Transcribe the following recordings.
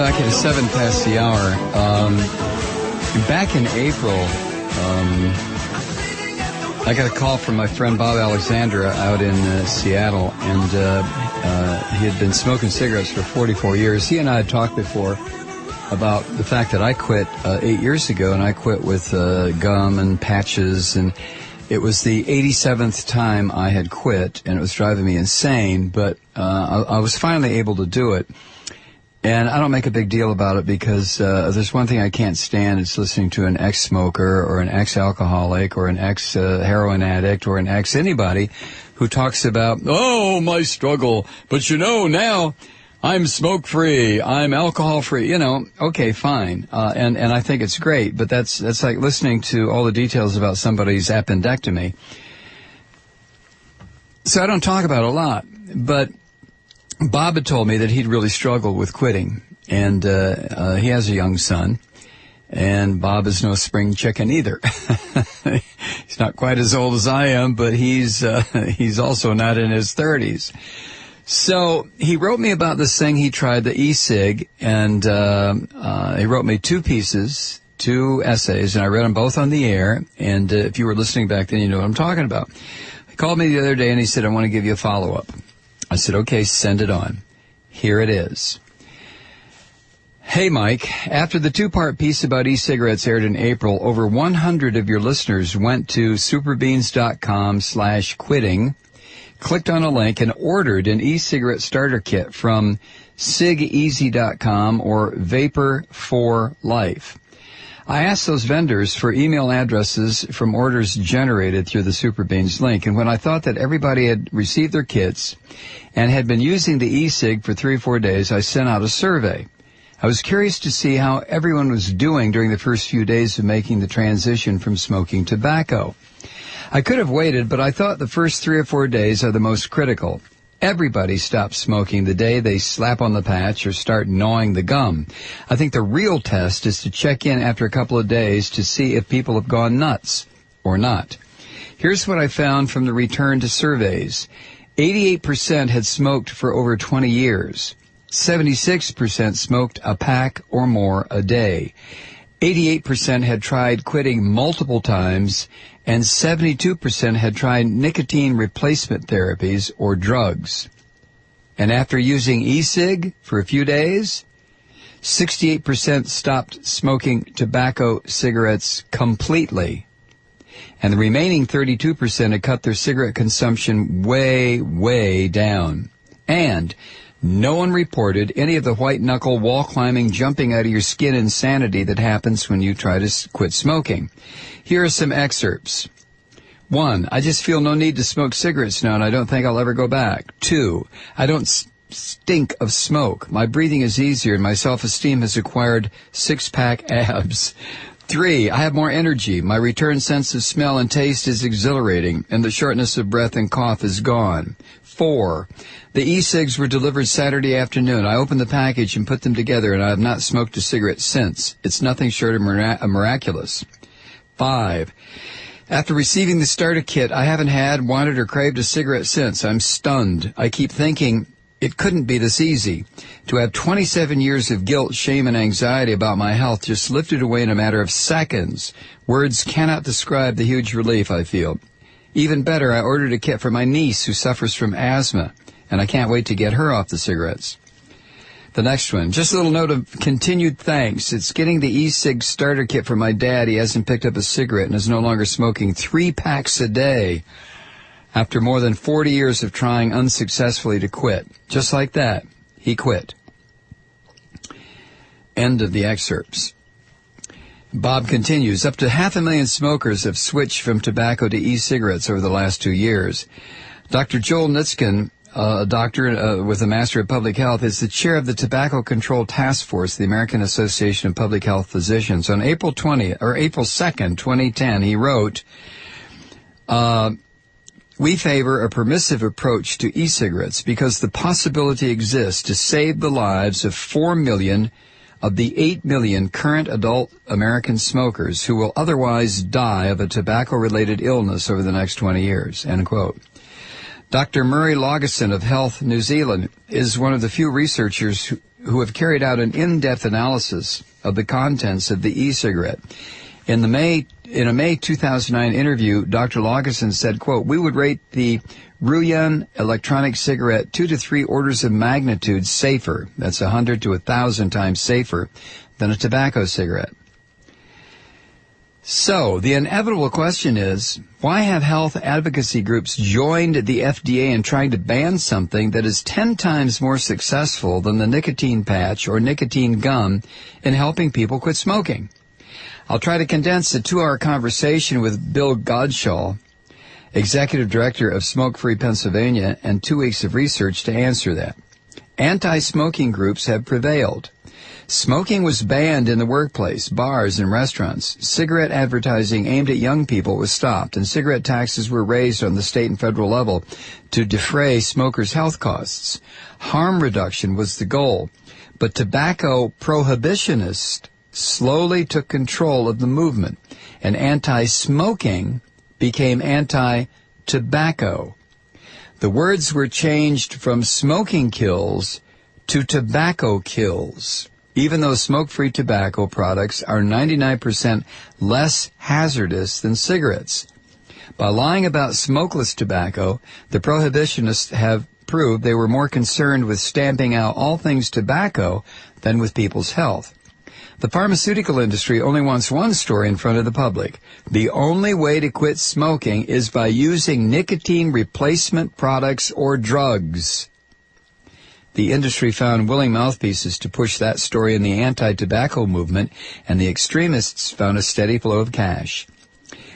back at 7 past the hour. Back in April, I got a call from my friend Bob Alexandra out in Seattle, and he had been smoking cigarettes for 44 years. He and I had talked before about the fact that I quit 8 years ago, and I quit with gum and patches, and it was the 87th time I had quit, and it was driving me insane, but I was finally able to do it. And I don't make a big deal about it because there's one thing I can't stand. It's listening to an ex-smoker or an ex-alcoholic or an ex-heroin addict or an ex-anybody who talks about, oh, my struggle, but you know, now I'm smoke-free, I'm alcohol-free, you know, okay, fine. And I think it's great, but that's like listening to all the details about somebody's appendectomy. So I don't talk about it a lot, but Bob had told me that he'd really struggled with quitting, and he has a young son, and Bob is no spring chicken either. He's not quite as old as I am, but he's also not in his 30s. So he wrote me about this thing he tried, the e-cig, and he wrote me two essays, and I read them both on the air, and if you were listening back then, you know what I'm talking about. He called me the other day, and he said, I want to give you a follow-up. I said, okay, send it on. Here it is. Hey, Mike, after the two-part piece about e-cigarettes aired in April, over 100 of your listeners went to superbeans.com/quitting, clicked on a link, and ordered an e-cigarette starter kit from sigeasy.com or Vapor for Life. I asked those vendors for email addresses from orders generated through the Superbeans link, and when I thought that everybody had received their kits and had been using the e-cig for 3 or 4 days, I sent out a survey. I was curious to see how everyone was doing during the first few days of making the transition from smoking tobacco. I could have waited, but I thought the first 3 or 4 days are the most critical. Everybody stops smoking the day they slap on the patch or start gnawing the gum. I think the real test is to check in after a couple of days to see if people have gone nuts or not. Here's what I found from the return to surveys. 88% had smoked for over 20 years. 76% smoked a pack or more a day. 88% had tried quitting multiple times, and 72% had tried nicotine replacement therapies or drugs. And after using e-cig for a few days, 68% stopped smoking tobacco cigarettes completely. And the remaining 32% had cut their cigarette consumption way, way down. And no one reported any of the white-knuckle, wall-climbing, jumping out of your skin insanity that happens when you try to quit smoking. Here are some excerpts. 1, I just feel no need to smoke cigarettes now, and I don't think I'll ever go back. 2, I don't stink of smoke. My breathing is easier, and my self-esteem has acquired six-pack abs. 3, I have more energy. My returned sense of smell and taste is exhilarating, and the shortness of breath and cough is gone. 4, the e-cigs were delivered Saturday afternoon. I opened the package and put them together, and I have not smoked a cigarette since. It's nothing short of miraculous. 5, after receiving the starter kit, I haven't had, wanted, or craved a cigarette since. I'm stunned. I keep thinking it couldn't be this easy. To have 27 years of guilt, shame, and anxiety about my health just lifted away in a matter of seconds. Words cannot describe the huge relief I feel. Even better, I ordered a kit for my niece who suffers from asthma, and I can't wait to get her off the cigarettes. The next one, just a little note of continued thanks. It's getting the e-cig starter kit for my dad. He hasn't picked up a cigarette and is no longer smoking 3 packs a day after more than 40 years of trying unsuccessfully to quit. Just like that, he quit. End of the excerpts. Bob continues, up to 500,000 smokers have switched from tobacco to e-cigarettes over the last 2 years. Dr. Joel Nitzkin, a doctor with a Master of Public Health, is the chair of the Tobacco Control Task Force, the American Association of Public Health Physicians. On April 2nd, 2010, he wrote, we favor a permissive approach to e-cigarettes because the possibility exists to save the lives of 4 million of the 8 million current adult American smokers who will otherwise die of a tobacco-related illness over the next 20 years, end quote. Dr. Murray Laugesen of Health New Zealand is one of the few researchers who have carried out an in-depth analysis of the contents of the e-cigarette. In a May 2009 interview, Dr. Laugesen said, quote, "We would rate the Ruyan electronic cigarette 2 to 3 orders of magnitude safer," that's 100 to 1,000 times safer, than a tobacco cigarette. So, the inevitable question is, why have health advocacy groups joined the FDA in trying to ban something that is 10 times more successful than the nicotine patch or nicotine gum in helping people quit smoking? I'll try to condense a 2-hour conversation with Bill Godshall, Executive Director of Smoke Free Pennsylvania, and 2 weeks of research to answer that. Anti-smoking groups have prevailed. Smoking was banned in the workplace, bars, and restaurants. Cigarette advertising aimed at young people was stopped, and cigarette taxes were raised on the state and federal level to defray smokers' health costs. Harm reduction was the goal, but tobacco prohibitionists slowly took control of the movement, and anti-smoking became anti-tobacco. The words were changed from smoking kills to tobacco kills, even though smoke-free tobacco products are 99% less hazardous than cigarettes. By lying about smokeless tobacco, the prohibitionists have proved they were more concerned with stamping out all things tobacco than with people's health. The pharmaceutical industry only wants one story in front of the public. The only way to quit smoking is by using nicotine replacement products or drugs. The industry found willing mouthpieces to push that story in the anti-tobacco movement, and the extremists found a steady flow of cash.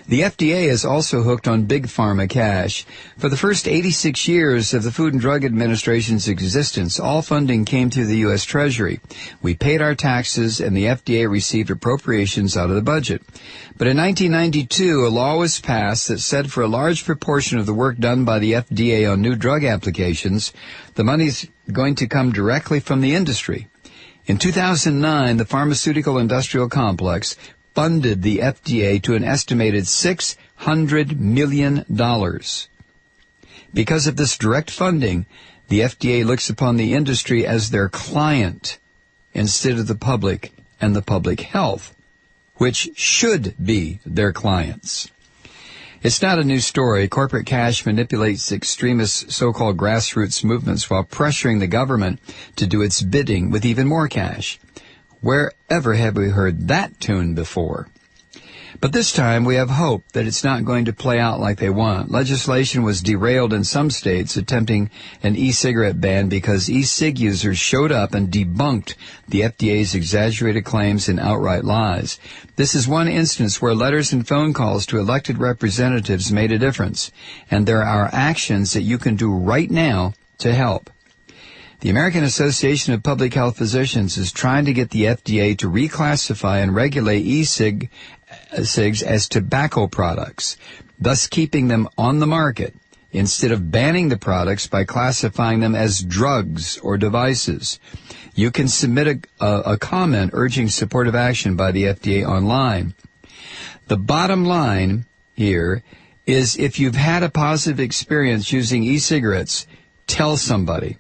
The FDA is also hooked on big pharma cash. For the first 86 years of the Food and Drug Administration's existence, all funding came through the U.S. Treasury. We paid our taxes, and the FDA received appropriations out of the budget. But in 1992, a law was passed that said for a large proportion of the work done by the FDA on new drug applications, the money's going to come directly from the industry. In 2009, the pharmaceutical industrial complex funded the FDA to an estimated $600 million. Because of this direct funding, the FDA looks upon the industry as their client instead of the public and the public health, which should be their clients. It's not a new story. Corporate cash manipulates extremist so-called grassroots movements while pressuring the government to do its bidding with even more cash. Wherever have we heard that tune before? But this time we have hope that it's not going to play out like they want. Legislation was derailed in some states attempting an e-cigarette ban because e-cig users showed up and debunked the FDA's exaggerated claims and outright lies. This is one instance where letters and phone calls to elected representatives made a difference, and there are actions that you can do right now to help. The American Association of Public Health Physicians is trying to get the FDA to reclassify and regulate e-cigs as tobacco products, thus keeping them on the market, instead of banning the products by classifying them as drugs or devices. You can submit a comment urging supportive action by the FDA online. The bottom line here is if you've had a positive experience using e-cigarettes, tell somebody.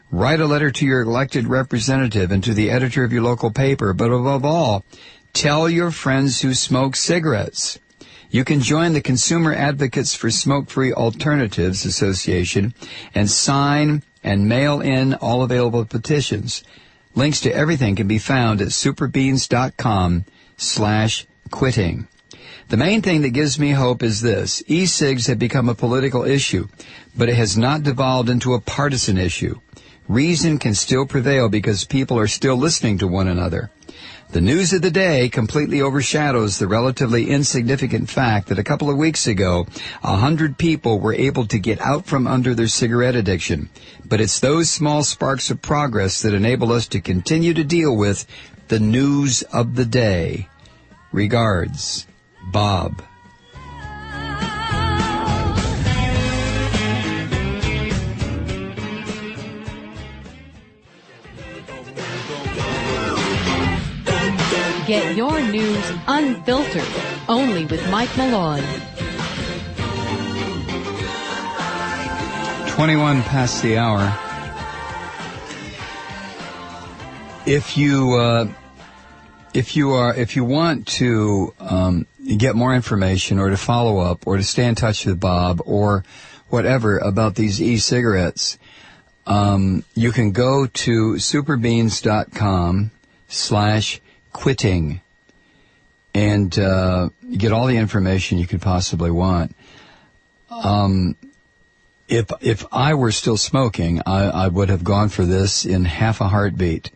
Write a letter to your elected representative and to the editor of your local paper, but above all, tell your friends who smoke cigarettes. You can join the Consumer Advocates for Smoke-Free Alternatives Association and sign and mail in all available petitions. Links to everything can be found at superbeans.com/quitting. The main thing that gives me hope is this. E-cigs have become a political issue, but it has not devolved into a partisan issue. Reason can still prevail because people are still listening to one another. The news of the day completely overshadows the relatively insignificant fact that a couple of weeks ago, 100 people were able to get out from under their cigarette addiction. But it's those small sparks of progress that enable us to continue to deal with the news of the day. Regards, Bob. Get your news unfiltered, only with Mike Malone. 21 past the hour. If you want to get more information or to follow up or to stay in touch with Bob or whatever about these e-cigarettes, you can go to superbeans.com/quitting and get all the information you could possibly want. If I were still smoking, I would have gone for this in half a heartbeat.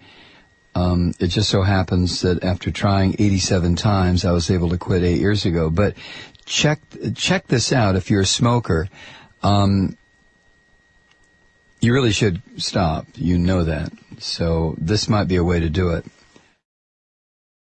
It just so happens that after trying 87 times, I was able to quit 8 years ago. But check this out if you're a smoker. You really should stop. You know that. So this might be a way to do it.